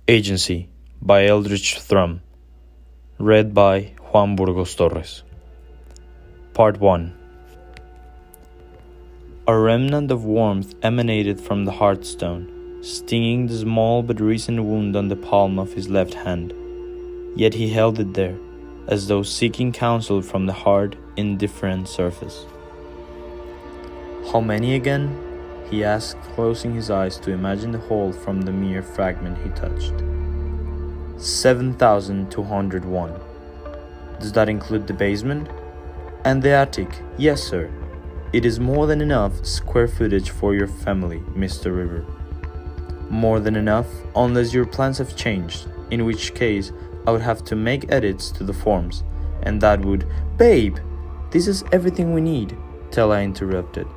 Agency by Eldritch Thrum. Read by Juan Burgos Torres. Part 1. A remnant of warmth emanated from the hearthstone, stinging the small but recent wound on the palm of his left hand. Yet he held it there, as though seeking counsel from the hard, indifferent surface. "How many again?" he asked, closing his eyes to imagine the whole from the mere fragment he touched. 7,201. Does that include the basement? And the attic? Yes, sir. It is more than enough square footage for your family, Mr. River. More than enough, unless your plans have changed, in which case I would have to make edits to the forms, and that would— "Babe, this is everything we need," Tella interrupted.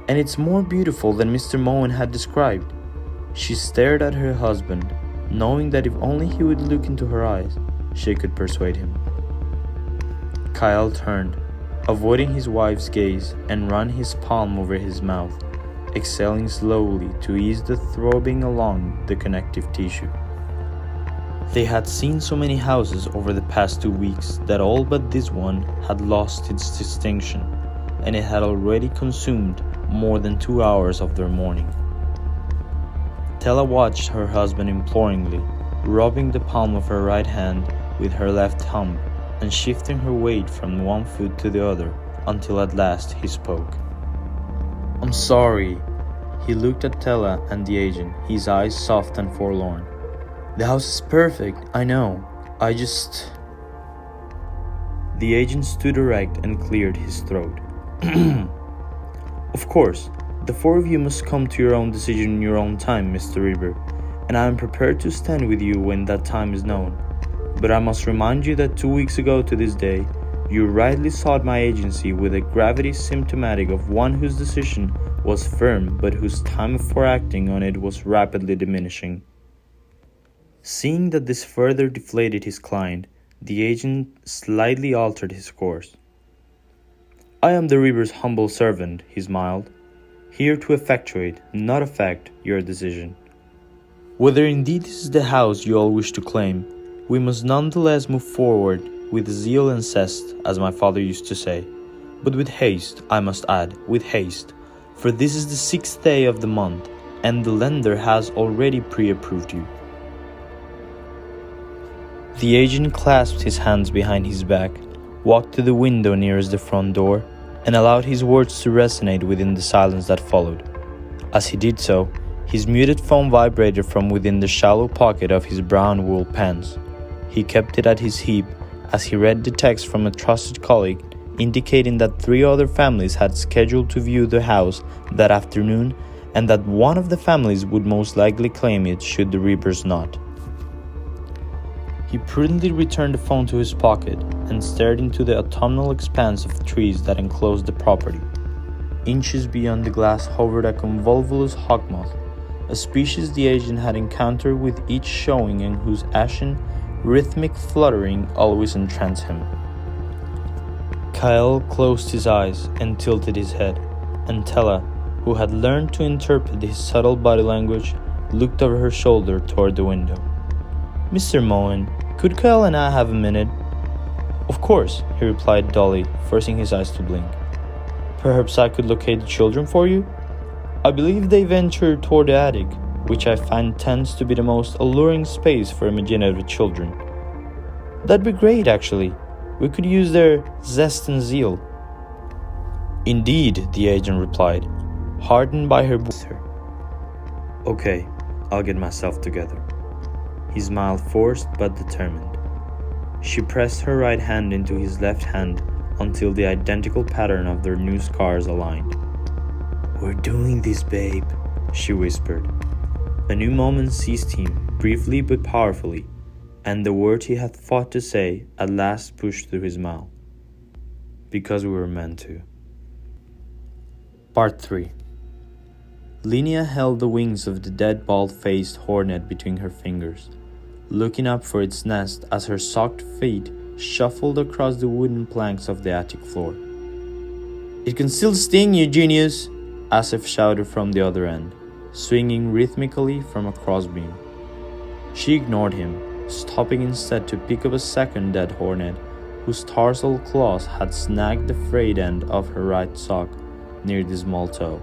"And it's more beautiful than Mr. Moen had described." She stared at her husband, knowing that if only he would look into her eyes, she could persuade him. Kyle turned, avoiding his wife's gaze, and ran his palm over his mouth, exhaling slowly to ease the throbbing along the connective tissue. They had seen so many houses over the past 2 weeks that all but this one had lost its distinction, and it had already consumed more than 2 hours of their morning. Tella watched her husband imploringly, rubbing the palm of her right hand with her left thumb and shifting her weight from one foot to the other until at last he spoke. "I'm sorry." He looked at Tella and the agent, his eyes soft and forlorn. "The house is perfect, I know. I just..." The agent stood erect and cleared his throat. "Of course, the four of you must come to your own decision in your own time, Mr. River, and I am prepared to stand with you when that time is known. But I must remind you that 2 weeks ago to this day, you rightly sought my agency with a gravity symptomatic of one whose decision was firm but whose time for acting on it was rapidly diminishing." Seeing that this further deflated his client, the agent slightly altered his course. "I am the River's humble servant," he smiled, "here to effectuate, not affect, your decision. Whether indeed this is the house you all wish to claim, we must nonetheless move forward with zeal and zest, as my father used to say, but with haste, I must add, with haste, for this is the 6th day of the month, and the lender has already pre-approved you." The agent clasped his hands behind his back, walked to the window nearest the front door, and allowed his words to resonate within the silence that followed. As he did so, his muted phone vibrated from within the shallow pocket of his brown wool pants. He kept it at his hip as he read the text from a trusted colleague, indicating that 3 other families had scheduled to view the house that afternoon, and that one of the families would most likely claim it should the Reapers not. He prudently returned the phone to his pocket and stared into the autumnal expanse of trees that enclosed the property. Inches beyond the glass hovered a convolvulus hawkmoth, a species the agent had encountered with each showing and whose ashen, rhythmic fluttering always entranced him. Kyle closed his eyes and tilted his head, and Tella, who had learned to interpret his subtle body language, looked over her shoulder toward the window. "Mr. Moen, could Kyle and I have a minute?" "Of course," he replied dully, forcing his eyes to blink. "Perhaps I could locate the children for you? I believe they venture toward the attic, which I find tends to be the most alluring space for imaginative children." "That'd be great, actually. We could use their zest and zeal." "Indeed," the agent replied, heartened by her booster. "Okay, I'll get myself together." He smiled, forced but determined. She pressed her right hand into his left hand until the identical pattern of their new scars aligned. "We're doing this, babe," she whispered. A new moment seized him, briefly but powerfully, and the words he had fought to say at last pushed through his mouth. "Because we were meant to." Part 3. Linnea held the wings of the dead bald-faced hornet between her fingers, looking up for its nest as her socked feet shuffled across the wooden planks of the attic floor. "It can still sting you, genius!" Asif shouted from the other end, swinging rhythmically from a crossbeam. She ignored him, stopping instead to pick up a second dead hornet whose tarsal claws had snagged the frayed end of her right sock near the small toe.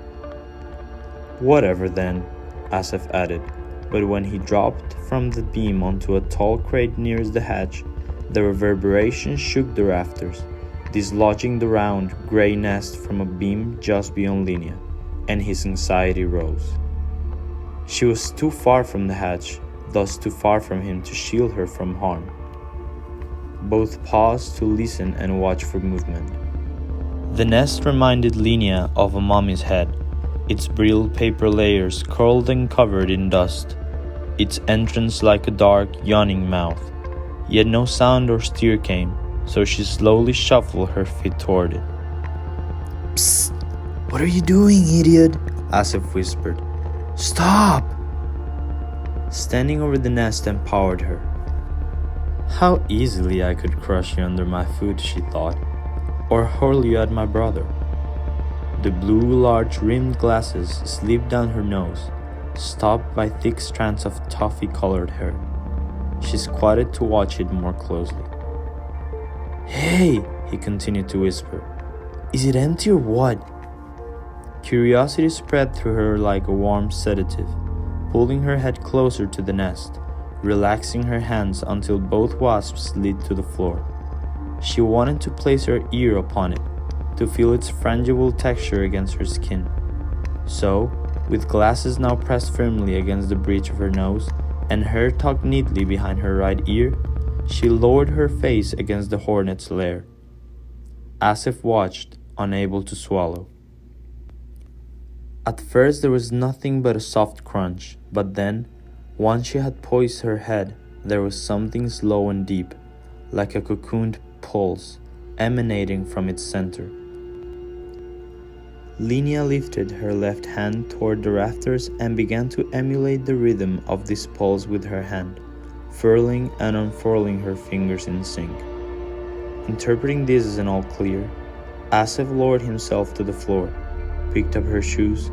"Whatever then," Asif added, but when he dropped from the beam onto a tall crate nearest the hatch, the reverberation shook the rafters, dislodging the round, grey nest from a beam just beyond Linnea, and his anxiety rose. She was too far from the hatch, thus too far from him to shield her from harm. Both paused to listen and watch for movement. The nest reminded Linnea of a mummy's head, its brittle paper layers curled and covered in dust, its entrance like a dark, yawning mouth. Yet no sound or stir came, so she slowly shuffled her feet toward it. "Psst! What are you doing, idiot?" Asif whispered. "Stop!" Standing over the nest empowered her. How easily I could crush you under my foot, she thought, or hurl you at my brother. The blue, large-rimmed glasses slipped down her nose, stopped by thick strands of toffee-colored hair. She squatted to watch it more closely. "Hey," he continued to whisper, "is it empty or what?" Curiosity spread through her like a warm sedative, pulling her head closer to the nest, relaxing her hands until both wasps slid to the floor. She wanted to place her ear upon it, to feel its frangible texture against her skin. So, with glasses now pressed firmly against the bridge of her nose and hair tucked neatly behind her right ear, she lowered her face against the hornet's lair. Asif watched, unable to swallow. At first there was nothing but a soft crunch, but then, once she had poised her head, there was something slow and deep, like a cocooned pulse, emanating from its center. Linnea lifted her left hand toward the rafters and began to emulate the rhythm of this pulse with her hand, furling and unfurling her fingers in sync. Interpreting this as an all clear, Asif lowered himself to the floor, picked up her shoes,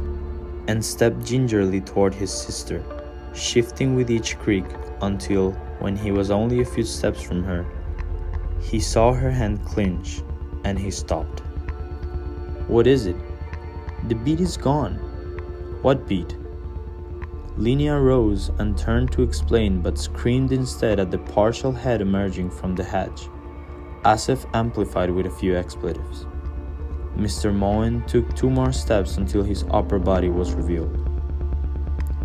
and stepped gingerly toward his sister, shifting with each creak until, when he was only a few steps from her, he saw her hand clench, and he stopped. "What is it?" "The bead is gone." "What bead?" Linnea rose and turned to explain, but screamed instead at the partial head emerging from the hatch. Asif amplified with a few expletives. Mr. Moen took 2 more steps until his upper body was revealed.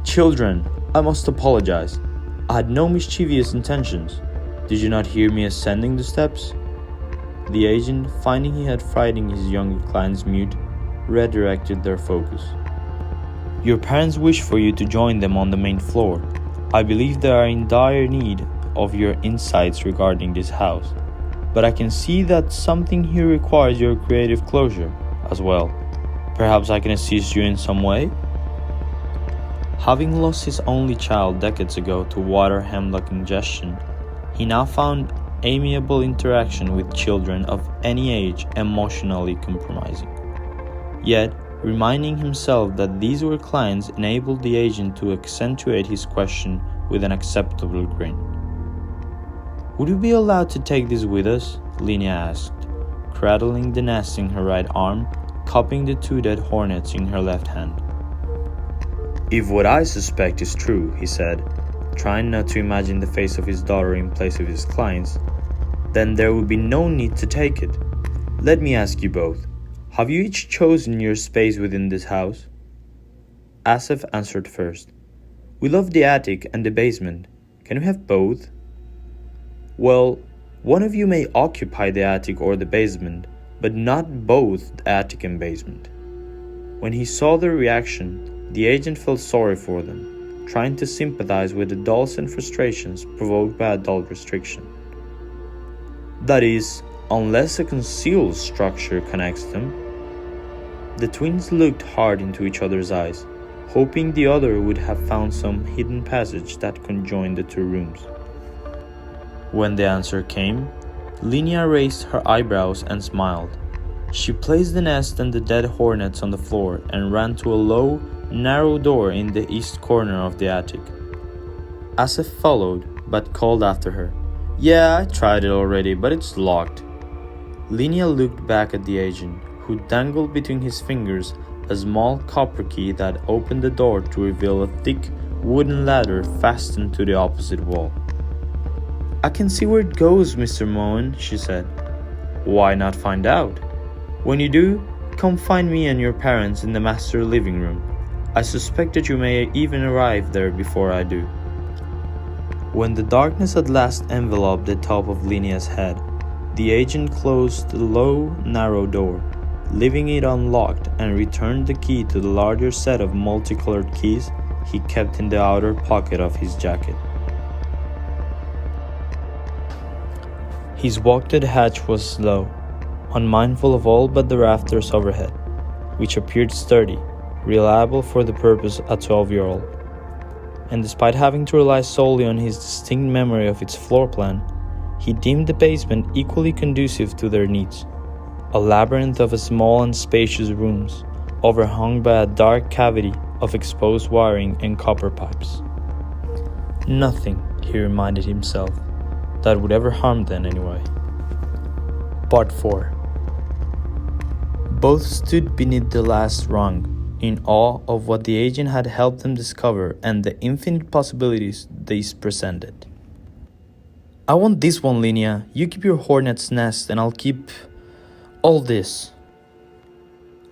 "Children, I must apologize. I had no mischievous intentions. Did you not hear me ascending the steps?" The agent, finding he had frightened his younger clients mute, redirected their focus. "Your parents wish for you to join them on the main floor. I believe they are in dire need of your insights regarding this house. But I can see that something here requires your creative closure as well. Perhaps I can assist you in some way?" Having lost his only child decades ago to water hemlock ingestion, he now found amiable interaction with children of any age emotionally compromising. Yet, reminding himself that these were clients enabled the agent to accentuate his question with an acceptable grin. "Would we be allowed to take this with us?" Linnea asked, cradling the nest in her right arm, cupping the 2 dead hornets in her left hand. "If what I suspect is true," he said, trying not to imagine the face of his daughter in place of his client's, "then there would be no need to take it. Let me ask you both, have you each chosen your space within this house?" Asif answered first. "We love the attic and the basement. Can we have both?" "Well, one of you may occupy the attic or the basement, but not both the attic and basement." When he saw their reaction, the agent felt sorry for them, trying to sympathize with the dulls and frustrations provoked by adult restriction. "That is, unless a concealed structure connects them." The twins looked hard into each other's eyes, hoping the other would have found some hidden passage that conjoined the 2 rooms. When the answer came, Linnea raised her eyebrows and smiled. She placed the nest and the dead hornets on the floor and ran to a low, narrow door in the east corner of the attic. Asif followed, but called after her, "Yeah, I tried it already, but it's locked." Linnea looked back at the agent, who dangled between his fingers a small copper key that opened the door to reveal a thick wooden ladder fastened to the opposite wall. "I can see where it goes, Mr. Moen," she said. "Why not find out? When you do, come find me and your parents in the master living room. I suspect that you may even arrive there before I do." When the darkness at last enveloped the top of Linnea's head, the agent closed the low, narrow door, leaving it unlocked, and returned the key to the larger set of multicolored keys he kept in the outer pocket of his jacket. His walk to the hatch was slow, unmindful of all but the rafters overhead, which appeared sturdy, reliable for the purpose a 12-year-old. And despite having to rely solely on his distinct memory of its floor plan, he deemed the basement equally conducive to their needs, a labyrinth of small and spacious rooms, overhung by a dark cavity of exposed wiring and copper pipes. Nothing, he reminded himself, that would ever harm them anyway. Part 4. Both stood beneath the last rung, in awe of what the agent had helped them discover and the infinite possibilities these presented. "I want this one, Linnea. You keep your hornet's nest and I'll keep all this."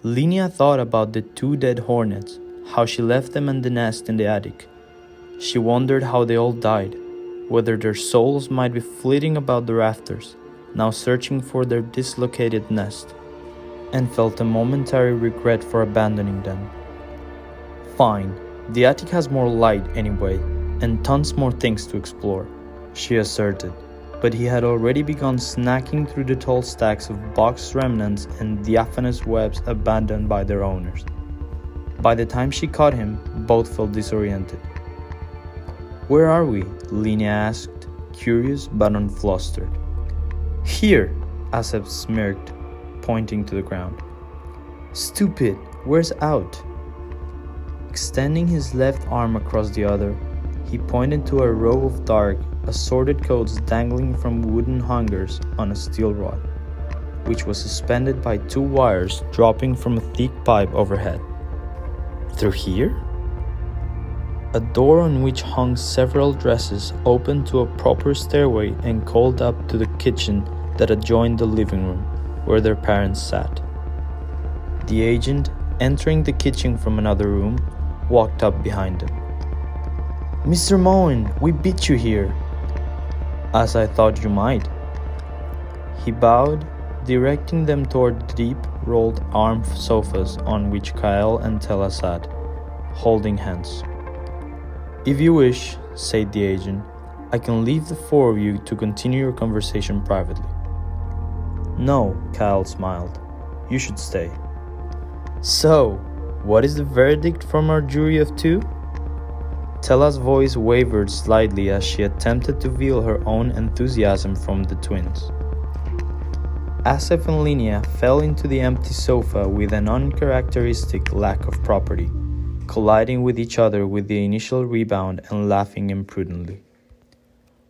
Linnea thought about the 2 dead hornets, how she left them and the nest in the attic. She wondered how they all died, whether their souls might be flitting about the rafters, now searching for their dislocated nest, and felt a momentary regret for abandoning them. "Fine, the attic has more light anyway, and tons more things to explore," she asserted, but he had already begun snacking through the tall stacks of box remnants and diaphanous webs abandoned by their owners. By the time she caught him, both felt disoriented. "Where are we?" Linnea asked, curious but unflustered. "Here," Asif smirked, pointing to the ground. "Stupid, where's out?" Extending his left arm across the other, he pointed to a row of dark, assorted coats dangling from wooden hangers on a steel rod, which was suspended by 2 wires dropping from a thick pipe overhead. "Through here?" A door on which hung several dresses opened to a proper stairway and called up to the kitchen that adjoined the living room, where their parents sat. The agent, entering the kitchen from another room, walked up behind them. "Mr. Moen, we beat you here." "As I thought you might." He bowed, directing them toward the deep, rolled arm sofas on which Kyle and Tella sat, holding hands. "If you wish," said the agent, "I can leave the 4 of you to continue your conversation privately." "No," Kyle smiled. "You should stay." "So, what is the verdict from our jury of 2? Tella's voice wavered slightly as she attempted to veil her own enthusiasm from the twins. Asif and Linnea fell into the empty sofa with an uncharacteristic lack of property, colliding with each other with the initial rebound and laughing imprudently.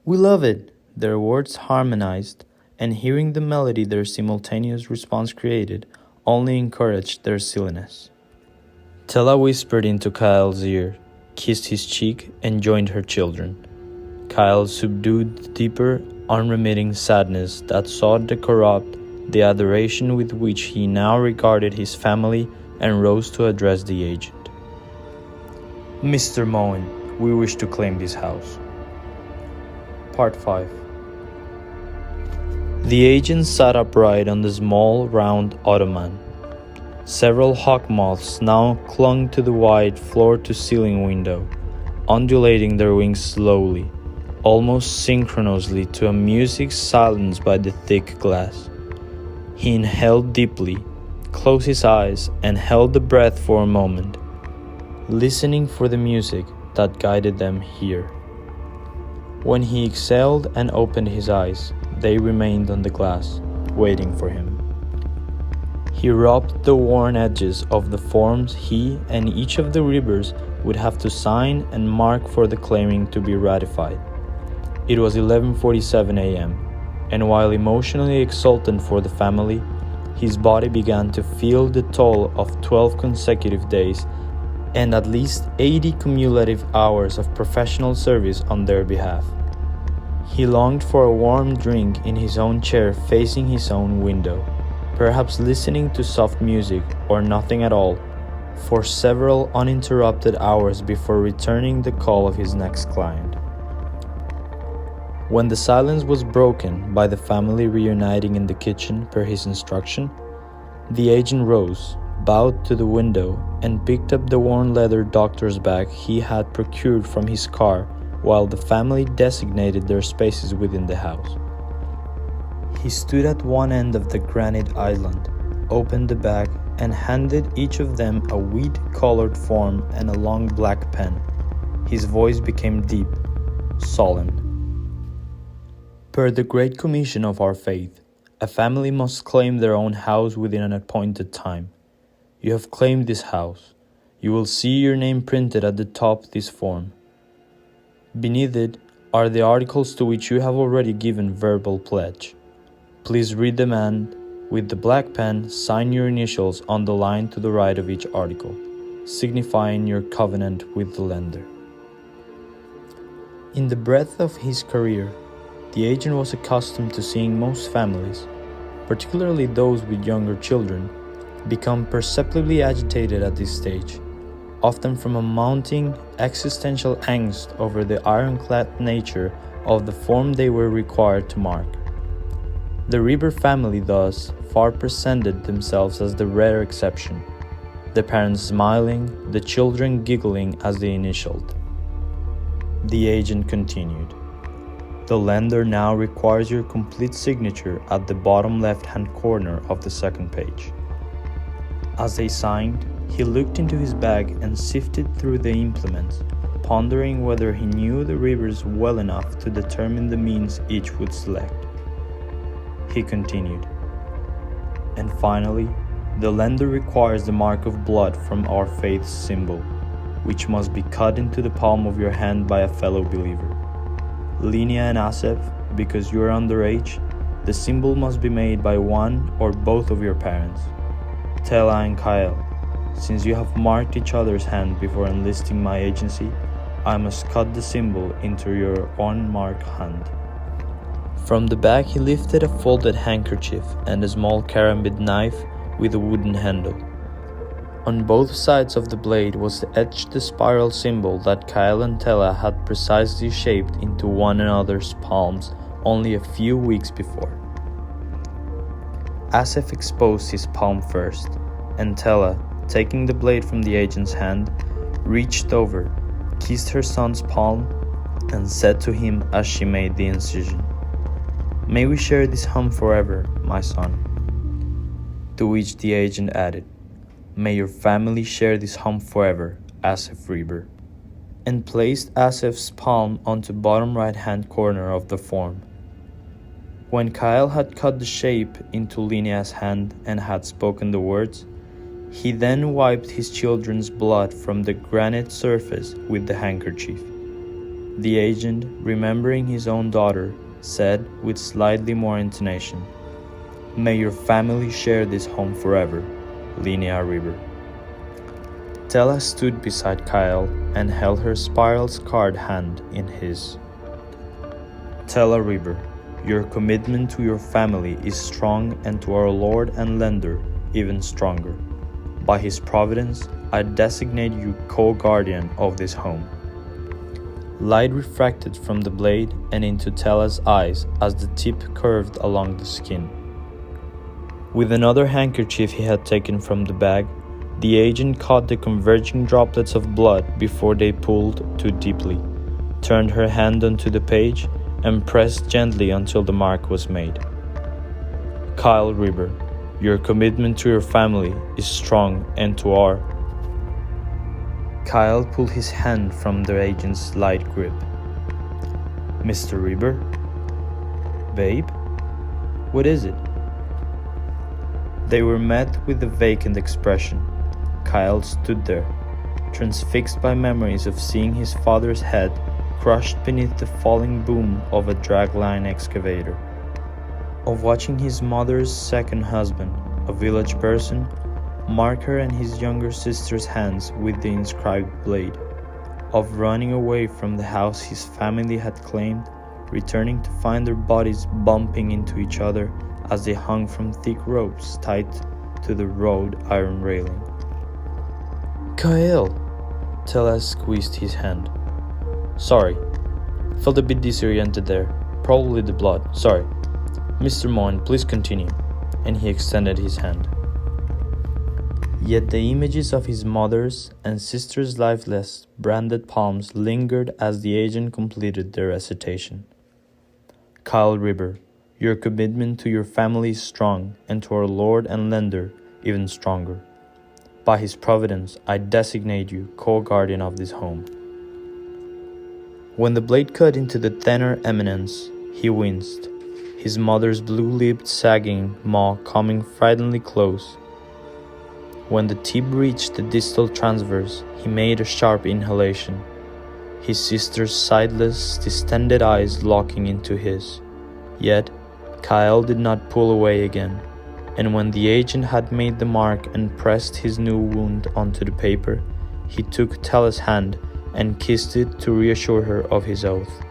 "We love it," their words harmonized, and hearing the melody their simultaneous response created only encouraged their silliness. Tella whispered into Kyle's ear, kissed his cheek, and joined her children. Kyle subdued the deeper, unremitting sadness that sought to corrupt the adoration with which he now regarded his family and rose to address the agent. "Mr. Moen, we wish to claim this house." Part 5. The agent sat upright on the small, round ottoman. Several hawk moths now clung to the wide floor-to-ceiling window, undulating their wings slowly, almost synchronously to a music silenced by the thick glass. He inhaled deeply, closed his eyes, and held the breath for a moment, listening for the music that guided them here. When he exhaled and opened his eyes, they remained on the glass, waiting for him. He rubbed the worn edges of the forms he and each of the rivers would have to sign and mark for the claiming to be ratified. It was 11:47 a.m., and while emotionally exultant for the family, his body began to feel the toll of 12 consecutive days and at least 80 cumulative hours of professional service on their behalf. He longed for a warm drink in his own chair facing his own window, perhaps listening to soft music or nothing at all, for several uninterrupted hours before returning the call of his next client. When the silence was broken by the family reuniting in the kitchen per his instruction, the agent rose, bowed to the window, and picked up the worn leather doctor's bag he had procured from his car while the family designated their spaces within the house. He stood at one end of the granite island, opened the bag, and handed each of them a wheat-colored form and a long black pen. His voice became deep, solemn. Per the great commission of our faith, a family must claim their own house within an appointed time. You have claimed this house. You will see your name printed at the top of this form. Beneath it are the articles to which you have already given verbal pledge. Please read them and, with the black pen, sign your initials on the line to the right of each article, signifying your covenant with the lender. In the breadth of his career, the agent was accustomed to seeing most families, particularly those with younger children, become perceptibly agitated at this stage, often from a mounting existential angst over the ironclad nature of the form they were required to mark. The Reber family thus far presented themselves as the rare exception, the parents smiling, the children giggling as they initialed. The agent continued. The lender now requires your complete signature at the bottom left-hand corner of the second page. As they signed, he looked into his bag and sifted through the implements, pondering whether he knew the Rivers well enough to determine the means each would select. He continued, and finally, the lender requires the mark of blood from our faith's symbol, which must be cut into the palm of your hand by a fellow believer. Linnea and Asaph, because you are underage, the symbol must be made by one or both of your parents. Tella and Kyle, since you have marked each other's hand before enlisting my agency, I must cut the symbol into your unmarked hand. From the bag he lifted a folded handkerchief and a small karambit knife with a wooden handle. On both sides of the blade was etched the spiral symbol that Kyle and Tella had precisely shaped into one another's palms only a few weeks before. Asaph exposed his palm first, and Tella, taking the blade from the agent's hand, reached over, kissed her son's palm, and said to him as she made the incision, "May we share this home forever, my son." To which the agent added, "May your family share this home forever, Asaph Reber," and placed Asaph's palm onto bottom right-hand corner of the form. When Kyle had cut the shape into Linnea's hand and had spoken the words, he then wiped his children's blood from the granite surface with the handkerchief. The agent, remembering his own daughter, said with slightly more intonation, "May your family share this home forever, Linnea Reber." Tella stood beside Kyle and held her spiral-scarred hand in his. "Tella Reber, your commitment to your family is strong, and to our Lord and lender even stronger. By his providence, I designate you co-guardian of this home." Light refracted from the blade and into Tella's eyes as the tip curved along the skin. With another handkerchief he had taken from the bag, the agent caught the converging droplets of blood before they pulled too deeply, turned her hand onto the page, and pressed gently until the mark was made. "Kyle Reber, your commitment to your family is strong, and to our..." Kyle pulled his hand from the agent's light grip. "Mr. Reber? Babe? What is it?" They were met with a vacant expression. Kyle stood there, transfixed by memories of seeing his father's head crushed beneath the falling boom of a dragline excavator, of watching his mother's second husband, a village person, mark her and his younger sister's hands with the inscribed blade, of running away from the house his family had claimed, returning to find their bodies bumping into each other as they hung from thick ropes tied to the road iron railing. "Kael!" Telas squeezed his hand. "Sorry. Felt a bit disoriented there. Probably the blood. Sorry. Mr. Moen, please continue." And he extended his hand. Yet the images of his mother's and sister's lifeless, branded palms lingered as the agent completed their recitation. "Kyle River, your commitment to your family is strong, and to our Lord and Lender even stronger. By his providence, I designate you co-guardian of this home." When the blade cut into the thinner eminence, he winced, his mother's blue-lipped sagging maw coming frighteningly close. When the tip reached the distal transverse, he made a sharp inhalation, his sister's sightless, distended eyes locking into his. Yet, Kyle did not pull away again, and when the agent had made the mark and pressed his new wound onto the paper, he took Tella's hand and kissed it to reassure her of his oath.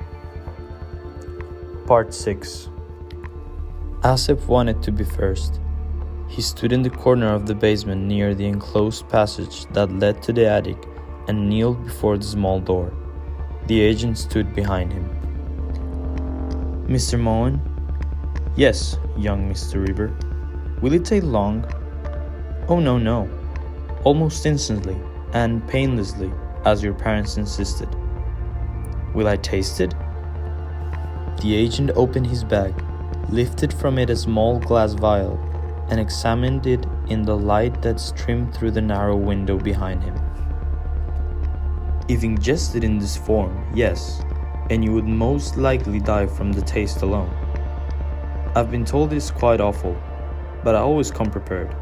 Part 6. Asif wanted to be first. He stood in the corner of the basement near the enclosed passage that led to the attic and kneeled before the small door. The agent stood behind him. "Mr. Moen?" "Yes, young Mr. River." "Will it take long?" "Oh, no. Almost instantly and painlessly, as your parents insisted." "Will I taste it?" The agent opened his bag, lifted from it a small glass vial, and examined it in the light that streamed through the narrow window behind him. "If ingested in this form, yes, and you would most likely die from the taste alone. I've been told it's quite awful, but I always come prepared."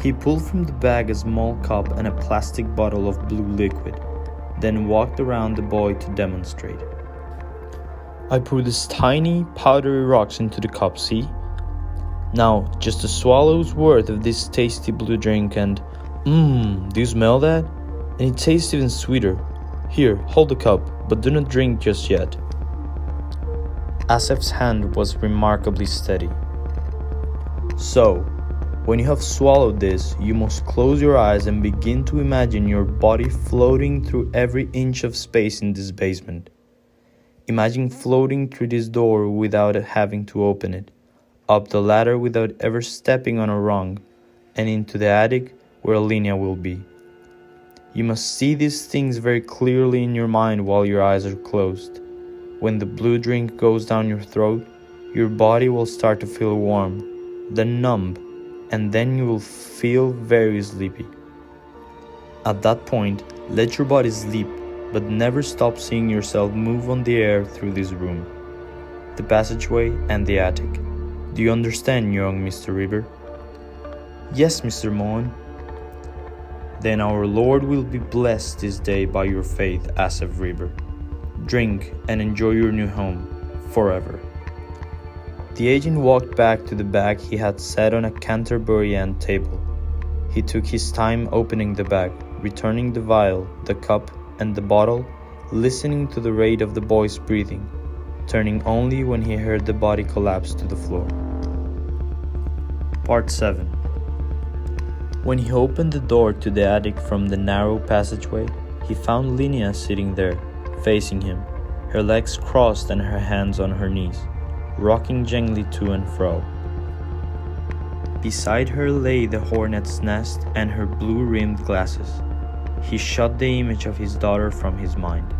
He pulled from the bag a small cup and a plastic bottle of blue liquid, then walked around the boy to demonstrate. "I pour these tiny, powdery rocks into the cup, see? Now, just a swallow's worth of this tasty blue drink and... do you smell that? And it tastes even sweeter. Here, hold the cup, but do not drink just yet." Asif's hand was remarkably steady. "So, when you have swallowed this, you must close your eyes and begin to imagine your body floating through every inch of space in this basement. Imagine floating through this door without having to open it, up the ladder without ever stepping on a rung, and into the attic where Alenia will be. You must see these things very clearly in your mind while your eyes are closed. When the blue drink goes down your throat, your body will start to feel warm, then numb, and then you will feel very sleepy. At that point, let your body sleep, but never stop seeing yourself move on the air through this room, the passageway, and the attic. Do you understand, young Mr. River?" "Yes, Mr. Moen." "Then our Lord will be blessed this day by your faith, Asif River. Drink and enjoy your new home, forever." The agent walked back to the bag he had set on a Canterbury end table. He took his time opening the bag, returning the vial, the cup, and the bottle, listening to the rate of the boy's breathing, turning only when he heard the body collapse to the floor. Part 7. When he opened the door to the attic from the narrow passageway, he found Linnea sitting there, facing him, her legs crossed and her hands on her knees, rocking gently to and fro. Beside her lay the hornet's nest and her blue-rimmed glasses. He shut the image of his daughter from his mind.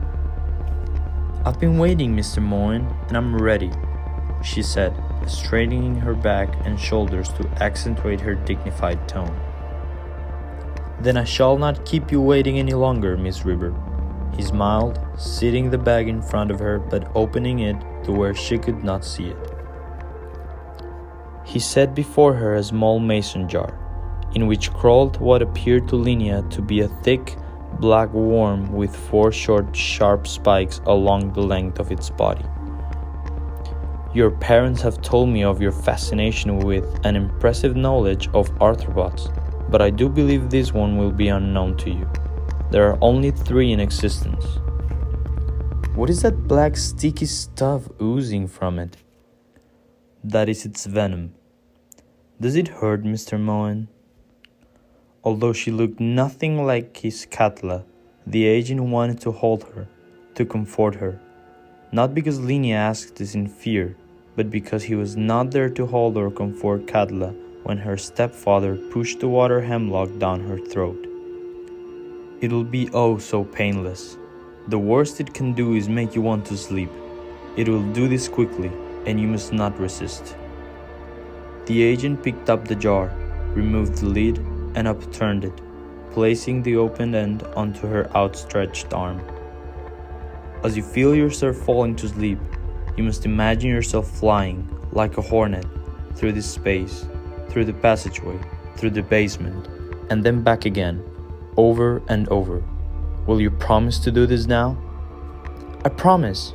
"I've been waiting, Mr. Moen, and I'm ready," she said, straightening her back and shoulders to accentuate her dignified tone. "Then I shall not keep you waiting any longer, Miss River," he smiled, sitting the bag in front of her but opening it to where she could not see it. He set before her a small mason jar. in which crawled what appeared to Linnea to be a thick, black worm with 4 short, sharp spikes along the length of its body. Your parents have told me of your fascination with an impressive knowledge of arthropods, but I do believe this one will be unknown to you. There are only 3 in existence. What is that black sticky stuff oozing from it? That is its venom. Does it hurt, Mr. Moen? Although she looked nothing like his Katla, the agent wanted to hold her, to comfort her. Not because Linnea asked this in fear, but because he was not there to hold or comfort Katla when her stepfather pushed the water hemlock down her throat. It'll be oh so painless. The worst it can do is make you want to sleep. It will do this quickly, and you must not resist. The agent picked up the jar, removed the lid, and upturned it, placing the open end onto her outstretched arm. As you feel yourself falling to sleep, you must imagine yourself flying, like a hornet, through this space, through the passageway, through the basement, and then back again, over and over. Will you promise to do this now? I promise.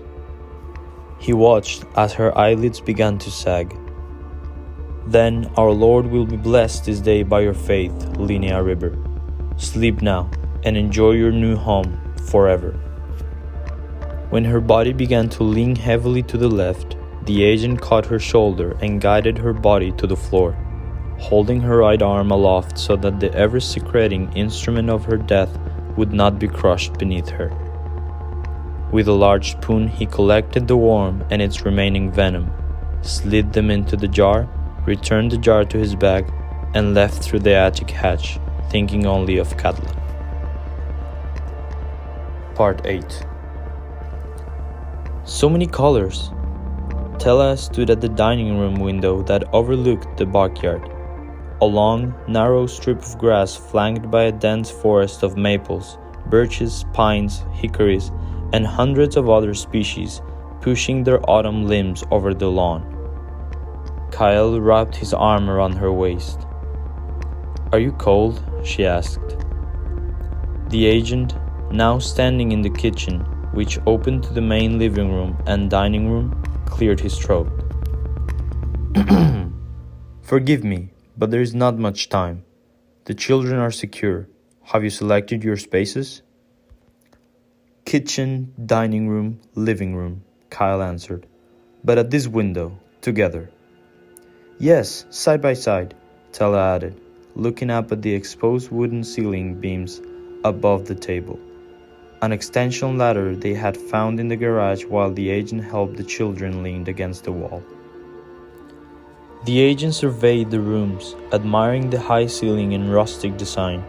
He watched as her eyelids began to sag. Then our Lord will be blessed this day by your faith, Linnea River. Sleep now, and enjoy your new home forever. When her body began to lean heavily to the left, the agent caught her shoulder and guided her body to the floor, holding her right arm aloft so that the ever-secreting instrument of her death would not be crushed beneath her. With a large spoon, he collected the worm and its remaining venom, slid them into the jar, returned the jar to his bag, and left through the attic hatch, thinking only of Katla. Part 8. So many colors. Tella stood at the dining room window that overlooked the backyard. A long, narrow strip of grass flanked by a dense forest of maples, birches, pines, hickories, and hundreds of other species pushing their autumn limbs over the lawn. Kyle wrapped his arm around her waist. "Are you cold?" she asked. The agent, now standing in the kitchen, which opened to the main living room and dining room, cleared his throat. "Forgive me, but there is not much time. The children are secure. Have you selected your spaces?" "Kitchen, dining room, living room," Kyle answered. "But at this window, together." "Yes, side by side," Tella added, looking up at the exposed wooden ceiling beams above the table. An extension ladder they had found in the garage while the agent helped the children leaned against the wall. The agent surveyed the rooms, admiring the high ceiling and rustic design,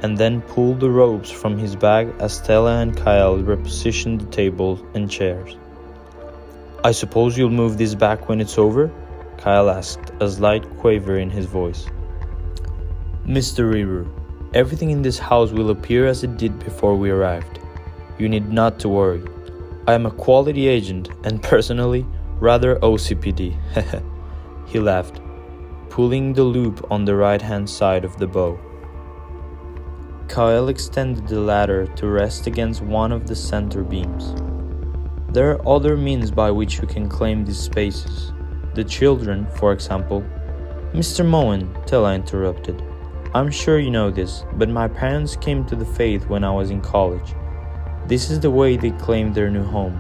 and then pulled the ropes from his bag as Stella and Kyle repositioned the table and chairs. "I suppose you'll move this back when it's over?" Kyle asked, a slight quaver in his voice. "Mr. River, everything in this house will appear as it did before we arrived. You need not to worry. I am a quality agent and personally rather OCPD." He laughed, pulling the loop on the right-hand side of the bow. Kyle extended the ladder to rest against one of the center beams. "There are other means by which you can claim these spaces. The children, for example." "Mr. Moen," Tella interrupted, "I'm sure you know this, but my parents came to the faith when I was in college. This is the way they claimed their new home.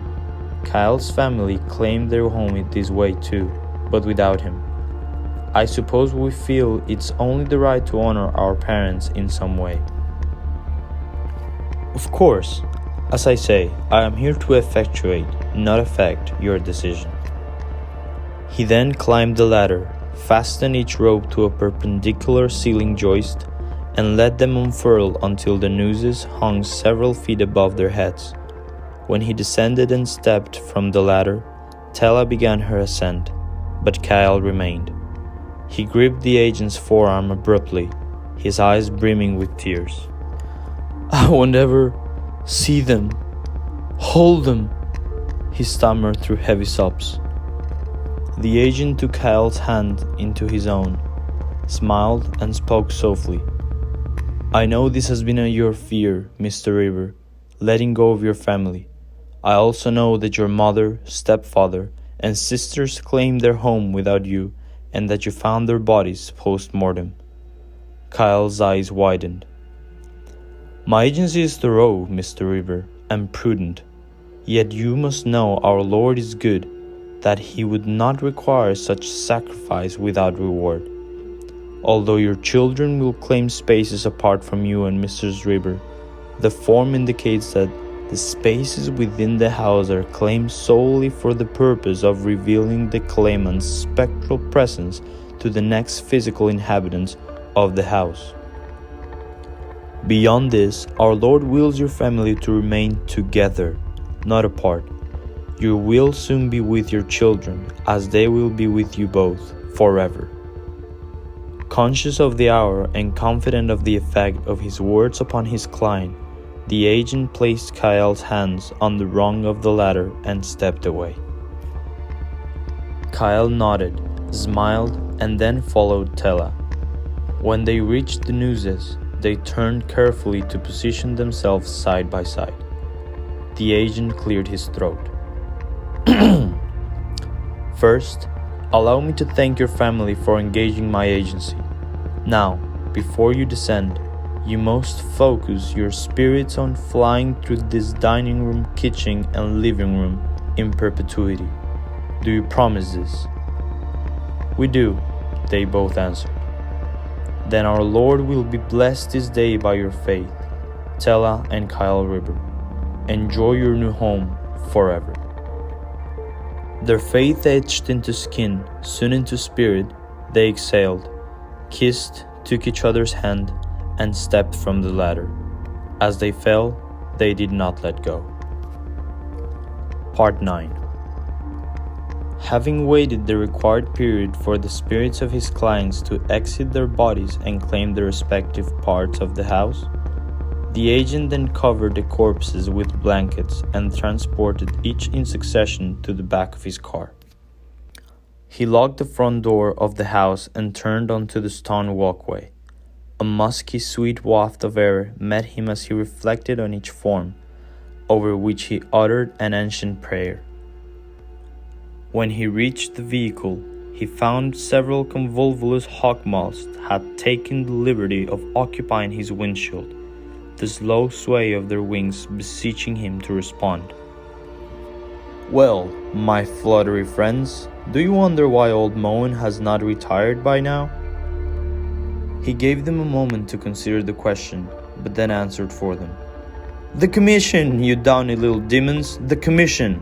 Kyle's family claimed their home in this way too, but without him. I suppose we feel it's only the right to honor our parents in some way." "Of course. As I say, I am here to effectuate, not affect, your decision." He then climbed the ladder, fastened each rope to a perpendicular ceiling joist, and let them unfurl until the nooses hung several feet above their heads. When he descended and stepped from the ladder, Tella began her ascent, but Kyle remained. He gripped the agent's forearm abruptly, his eyes brimming with tears. "I won't ever see them, hold them," he stammered through heavy sobs. The agent took Kyle's hand into his own. smiled, and spoke softly. I know this has been your fear, Mr. River, letting go of your family. I also know that your mother, stepfather, and sisters claimed their home without you, and that you found their bodies post-mortem. Kyle's eyes widened. My agency is thorough, Mr. River, and prudent. Yet you must know our Lord is good, that he would not require such sacrifice without reward. Although your children will claim spaces apart from you and Mrs. River, the form indicates that the spaces within the house are claimed solely for the purpose of revealing the claimant's spectral presence to the next physical inhabitants of the house. Beyond this, our Lord wills your family to remain together, not apart. You will soon be with your children, as they will be with you both, forever. Conscious of the hour and confident of the effect of his words upon his client, the agent placed Kyle's hands on the rung of the ladder and stepped away. Kyle nodded, smiled, and then followed Tella. When they reached the nooses, they turned carefully to position themselves side by side. The agent cleared his throat. First, allow me to thank your family for engaging my agency. Now, before you descend, you must focus your spirits on flying through this dining room, kitchen, and living room in perpetuity. Do you promise this? We do, they both answered. Then our Lord will be blessed this day by your faith, Tella and Kyle River. Enjoy your new home forever. Their faith etched into skin, soon into spirit, they exhaled, kissed, took each other's hand, and stepped from the ladder. As they fell, they did not let go. Part 9. Having waited the required period for the spirits of his clients to exit their bodies and claim the respective parts of the house, the agent then covered the corpses with blankets and transported each in succession to the back of his car. He locked the front door of the house and turned onto the stone walkway. A musky, sweet waft of air met him as he reflected on each form, over which he uttered an ancient prayer. When he reached the vehicle, he found several convolvulus hawk moths had taken the liberty of occupying his windshield, the slow sway of their wings beseeching him to respond. Well, my fluttery friends, do you wonder why old Moen has not retired by now? He gave them a moment to consider the question, but then answered for them. The commission, you downy little demons, the commission!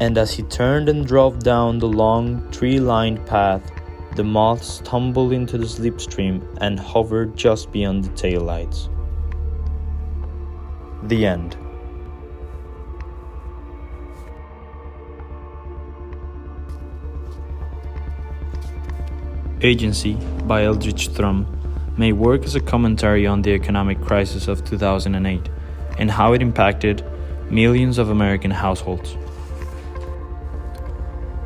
And as he turned and drove down the long, tree-lined path, the moths tumbled into the slipstream and hovered just beyond the taillights. The end. Agency by Eldritch Thrum may work as a commentary on the economic crisis of 2008 and how it impacted millions of American households.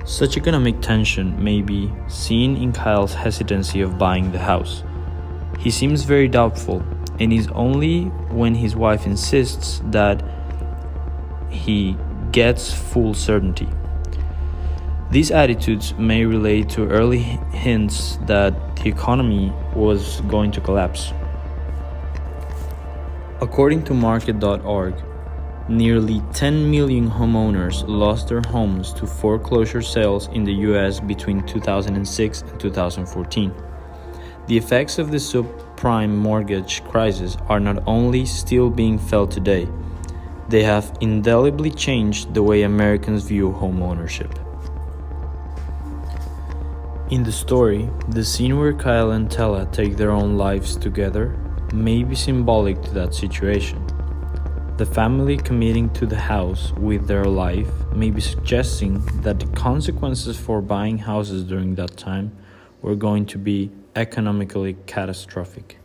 Such economic tension may be seen in Kyle's hesitancy of buying the house. He seems very doubtful, and is only when his wife insists that he gets full certainty. These attitudes may relate to early hints that the economy was going to collapse. According to Market.org, nearly 10 million homeowners lost their homes to foreclosure sales in the US between 2006 and 2014. The effects of the subprime mortgage crisis are not only still being felt today, they have indelibly changed the way Americans view homeownership. In the story, the scene where Kyle and Tella take their own lives together may be symbolic to that situation. The family committing to the house with their life may be suggesting that the consequences for buying houses during that time were going to be economically catastrophic.